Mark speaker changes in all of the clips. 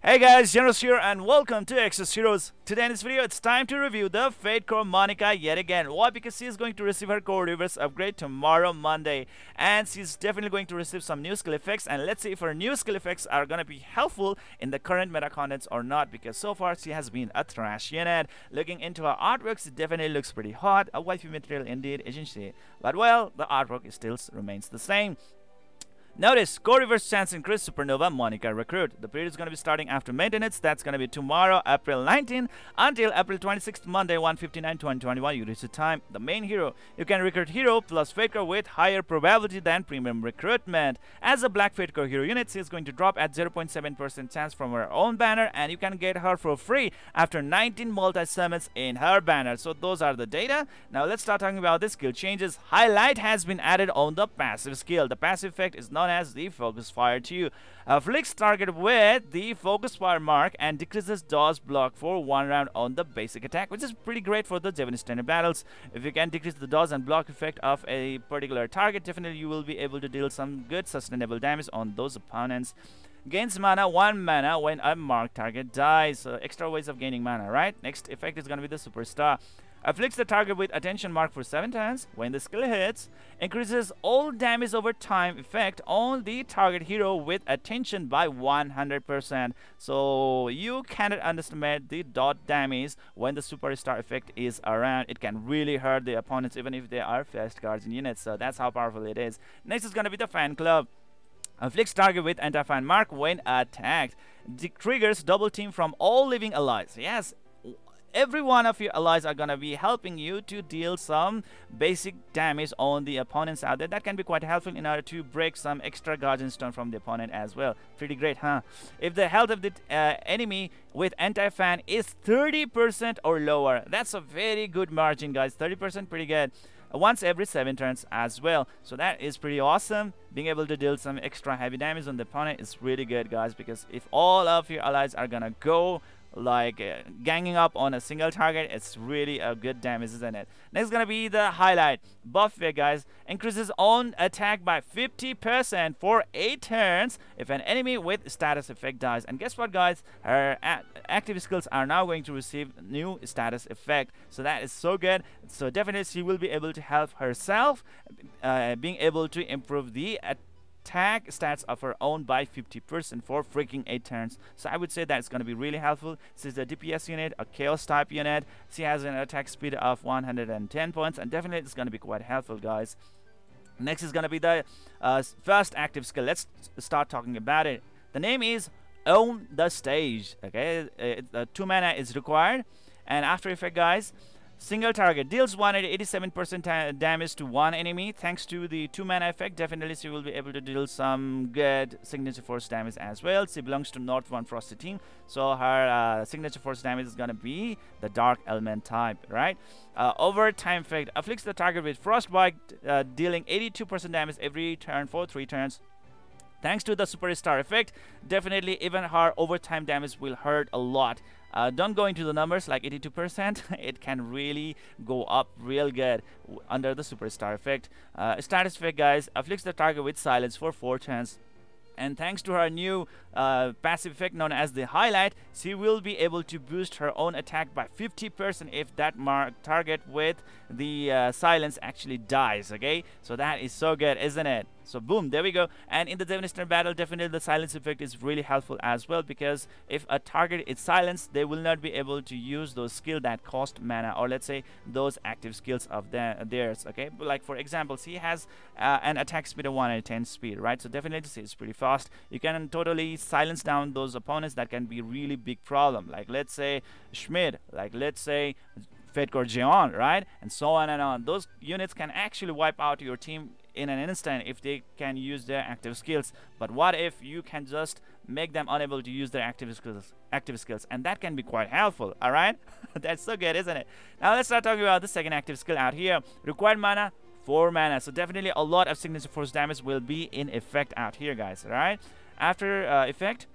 Speaker 1: Hey guys, Zennosh here and welcome to Exos Heroes. Today in this video, it's time to review the Fate Core Monica yet again. Why? Because she is going to receive her core reverse upgrade tomorrow, Monday. And she's definitely going to receive some new skill effects. And let's see if her new skill effects are going to be helpful in the current meta contents or not. Because so far, she has been a trash unit. Looking into her artworks, it definitely looks pretty hot. A wifey material indeed, isn't she? But well, the artwork still remains the same. Notice, core reverse chance increase supernova Monica recruit. The period is going to be starting after maintenance. That's going to be tomorrow, April 19 until April 26th, Monday, 1:59, 2021 UTC time. The main hero. You can recruit hero plus Fate Core with higher probability than premium recruitment. As a black Fate Core hero unit, she is going to drop at 0.7% chance from her own banner, and you can get her for free after 19 multi-summons in her banner. So those are the data. Now let's start talking about the skill changes. Highlight has been added on the passive skill. The passive effect is known as the focus fire 2. Afflicts target with the focus fire mark and decreases dodge block for 1 round on the basic attack, which is pretty great for the Japanese standard battles. If you can decrease the dodge and block effect of a particular target, definitely you will be able to deal some good sustainable damage on those opponents. Gains mana 1 mana when a marked target dies. So extra ways of gaining mana, right? Next effect is going to be the superstar. Afflicts the target with attention mark for 7 turns. When the skill hits, increases all damage over time effect on the target hero with attention by 100%. So you cannot underestimate the dot damage when the superstar effect is around. It can really hurt the opponents even if they are fast guardian units. So that's how powerful it is. Next is going to be the fan club. Afflicts target with anti-fan mark when attacked. Triggers double team from all living allies. Yes, every one of your allies are gonna be helping you to deal some basic damage on the opponents out there. That can be quite helpful in order to break some extra guardian stone from the opponent as well. Pretty great, huh? If the health of the enemy with anti-fan is 30% or lower, that's a very good margin, guys. 30%, pretty good. Once every 7 turns as well. So that is pretty awesome. Being able to deal some extra heavy damage on the opponent is really good, guys, because if all of your allies are gonna go like ganging up on a single target, it's really a good damage, isn't it? Next is gonna be the highlight buff effect, guys. Increases on attack by 50% for 8 turns if an enemy with status effect dies. And guess what, guys? Her active skills are now going to receive new status effect. So that is so good. So definitely she will be able to help herself being able to improve the attack stats of her own by 50% for freaking 8 turns. So I would say that's going to be really helpful. This is a DPS unit, a chaos type unit. She has an attack speed of 110 points, and definitely it's going to be quite helpful, guys. Next is going to be the first active skill. Let's start talking about it. The name is Own the Stage. Okay, 2 mana is required, and after effect, guys, single target deals 187% damage to one enemy. Thanks to the 2 mana effect, definitely she will be able to deal some good signature force damage as well. She belongs to North 1 Frosty team, so her signature force damage is gonna be the dark element type, right? Over time effect afflicts the target with frostbite, dealing 82% damage every turn for 3 turns. Thanks to the superstar effect, definitely even her overtime damage will hurt a lot. Don't go into the numbers like 82%. It can really go up real good under the superstar effect. Status effect, guys, afflicts the target with silence for 4 turns. And thanks to her new passive effect known as the highlight, she will be able to boost her own attack by 50% if that target with the silence actually dies. Okay, so that is so good, isn't it? So boom, there we go. And in the Devastator battle, definitely the silence effect is really helpful as well, because if a target is silenced, they will not be able to use those skills that cost mana, or let's say those active skills of theirs. Okay, but like for example, she has an attack speed of 110 speed, right? So definitely it's pretty fast. You can totally silence down those opponents. That can be really big problem, like let's say Schmidt, like let's say Fate Core Jeon, right? And so on and on. Those units can actually wipe out your team in an instant if they can use their active skills. But what if you can just make them unable to use their active skills, and that can be quite helpful. All right. That's so good, isn't it? Now let's start talking about the second active skill out here. Required mana 4 mana, so definitely a lot of signature force damage will be in effect out here, guys. All right. After effect,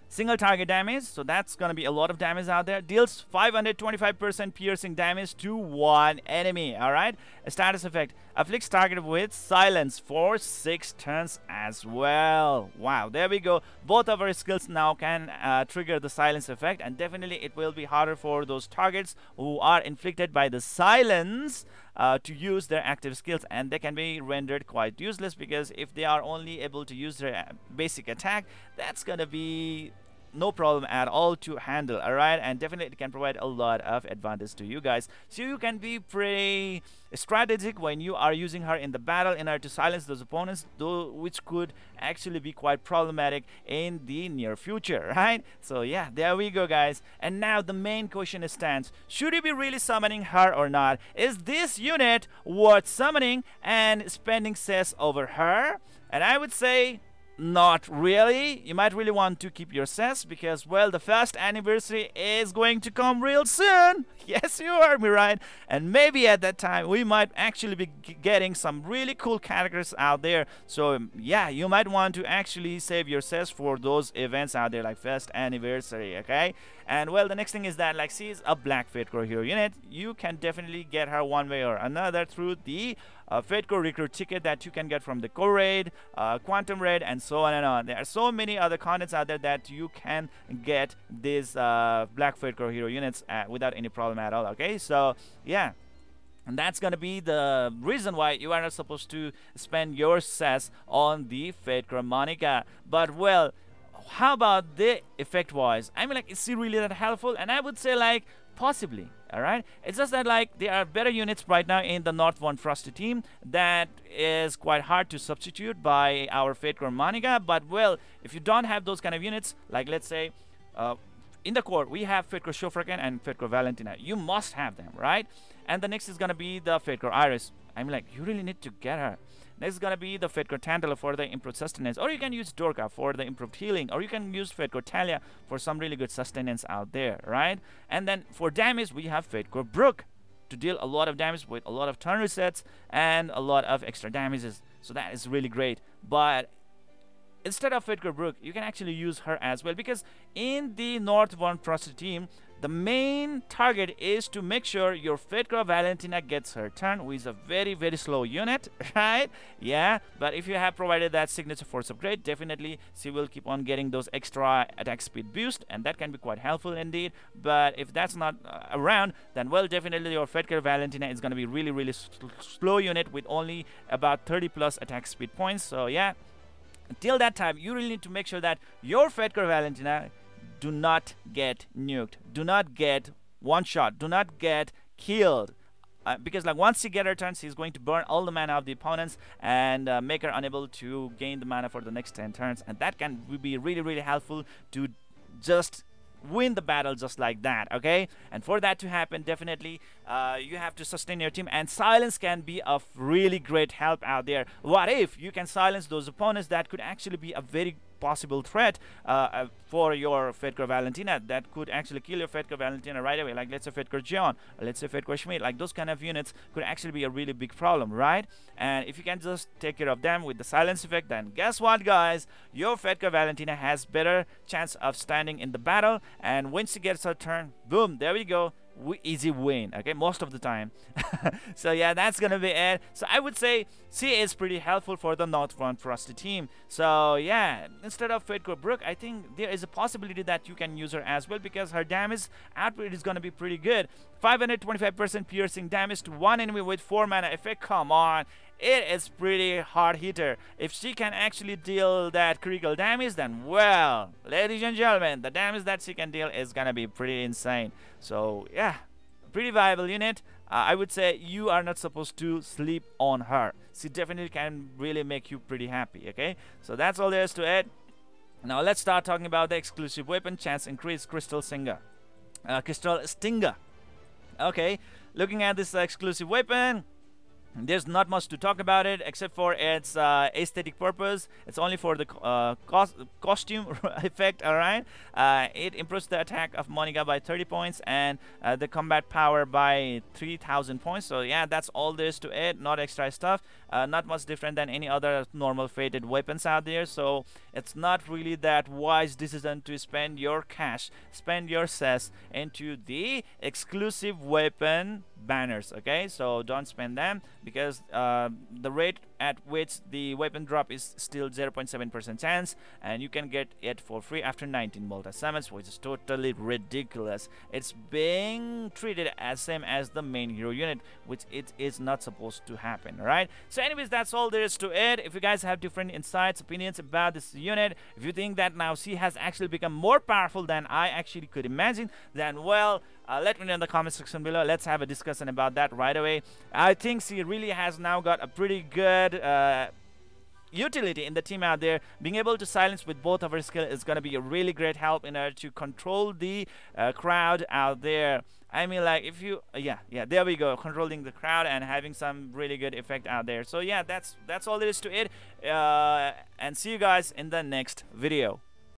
Speaker 1: single target damage, so that's gonna be a lot of damage out there. Deals 525% piercing damage to one enemy. All right. A status effect afflicts target with silence for 6 turns as well. Wow, there we go. Both of our skills now can trigger the silence effect, and definitely it will be harder for those targets who are inflicted by the silence to use their active skills, and they can be rendered quite useless, because if they are only able to use their basic attack, that's gonna be no problem at all to handle. All right, and definitely it can provide a lot of advantage to you guys, so you can be pretty strategic when you are using her in the battle in order to silence those opponents, though, which could actually be quite problematic in the near future, right? So yeah, there we go, guys. And now the main question stands: should you be really summoning her or not? Is this unit worth summoning and spending cess over her? And I would say not really. You might really want to keep your cess, because, well, the first anniversary is going to come real soon. Yes, you heard me right. And maybe at that time we might actually be getting some really cool characters out there. So yeah, you might want to actually save your cess for those events out there, like first anniversary. Okay. And well, the next thing is that, like, she's a black Fate Core hero unit. You can definitely get her one way or another through the Fate Core recruit ticket that you can get from the Core Raid, Quantum Raid, and so on and on. There are so many other contents out there that you can get these black Fate Core hero units without any problem at all. Okay, so yeah. And that's gonna be the reason why you are not supposed to spend your cess on the Fate Core Monica. But well, how about the effect wise? I mean, like, is she really that helpful? And I would say, like, possibly. All right, it's just that, like, there are better units right now in the North 1 Frosty team that is quite hard to substitute by our Fate Core Monica. But well, if you don't have those kind of units, like, let's say in the core we have Fate Core Shofraken and Fate Core Valentina, you must have them, right? And the next is gonna be the Fate Core Iris. I mean, like, you really need to get her. Next is gonna be the Fate Core Tantala for the improved sustenance, or you can use Dorka for the improved healing, or you can use Fate Core Talia for some really good sustenance out there, right? And then for damage, we have Fate Core Brook to deal a lot of damage with a lot of turn resets and a lot of extra damages. So that is really great. But instead of Fate Core Brook, you can actually use her as well, because in the North 1 Frosty team, the main target is to make sure your Fate Core Valentina gets her turn, which is a very, very slow unit, right? Yeah, but if you have provided that signature force upgrade, definitely she will keep on getting those extra attack speed boost, and that can be quite helpful indeed. But if that's not around, then well, definitely your Fate Core Valentina is going to be really, really slow unit with only about 30 plus attack speed points. So yeah, until that time, you really need to make sure that your Fate Core Valentina do not get nuked, do not get one shot, do not get killed, because, like, once she get her turn, she's going to burn all the mana of the opponents and make her unable to gain the mana for the next 10 turns, and that can be really, really helpful to just win the battle just like that. Okay, and for that to happen, definitely you have to sustain your team, and silence can be of really great help out there. What if you can silence those opponents that could actually be a very possible threat for your Fate Core Valentina, that could actually kill your Fate Core Valentina right away, like let's say Fate Core Jeon, or let's say Fate Core Schmidt. Like, those kind of units could actually be a really big problem, right? And if you can just take care of them with the silence effect, then guess what, guys, your Fate Core Valentina has better chance of standing in the battle, and when she gets her turn, boom, there we go, easy win. Okay, most of the time. So yeah, that's gonna be it. So I would say she is pretty helpful for the North 1 Frosty team. So yeah, instead of Fate Core Brook, I think there is a possibility that you can use her as well, because her damage output is gonna be pretty good. 525% piercing damage to one enemy with 4 mana effect. Come on, it is pretty hard hitter. If she can actually deal that critical damage, then well, ladies and gentlemen, the damage that she can deal is gonna be pretty insane. So yeah, pretty viable unit. I would say you are not supposed to sleep on her. She definitely can really make you pretty happy. Okay, so that's all there is to it. Now let's start talking about the exclusive weapon, chance increase, Crystal Stinger. Okay, looking at this exclusive weapon, there's not much to talk about it except for its aesthetic purpose. It's only for the costume effect. All right, it improves the attack of Monica by 30 points and the combat power by 3,000 points. So yeah, that's all there is to it. Not extra stuff. Not much different than any other normal fated weapons out there. So it's not really that wise decision to spend your cash, spend your cess into the exclusive weapon banners. Okay, so don't spend them, because the rate at which the weapon drop is still 0.7% chance, and you can get it for free after 19 multi summons, which is totally ridiculous. It's being treated as same as the main hero unit, which it is not supposed to happen. Right, so anyways, that's all there is to it. If you guys have different insights, opinions about this unit, if you think that now she has actually become more powerful than I actually could imagine, then well, let me know in the comment section below. Let's have a discussion about that right away. I think she really has now got a pretty good utility in the team out there. Being able to silence with both of her skill is going to be a really great help in her to control the crowd out there. I mean, like, if you yeah, there we go, controlling the crowd and having some really good effect out there. So yeah, that's all there is to it, and see you guys in the next video.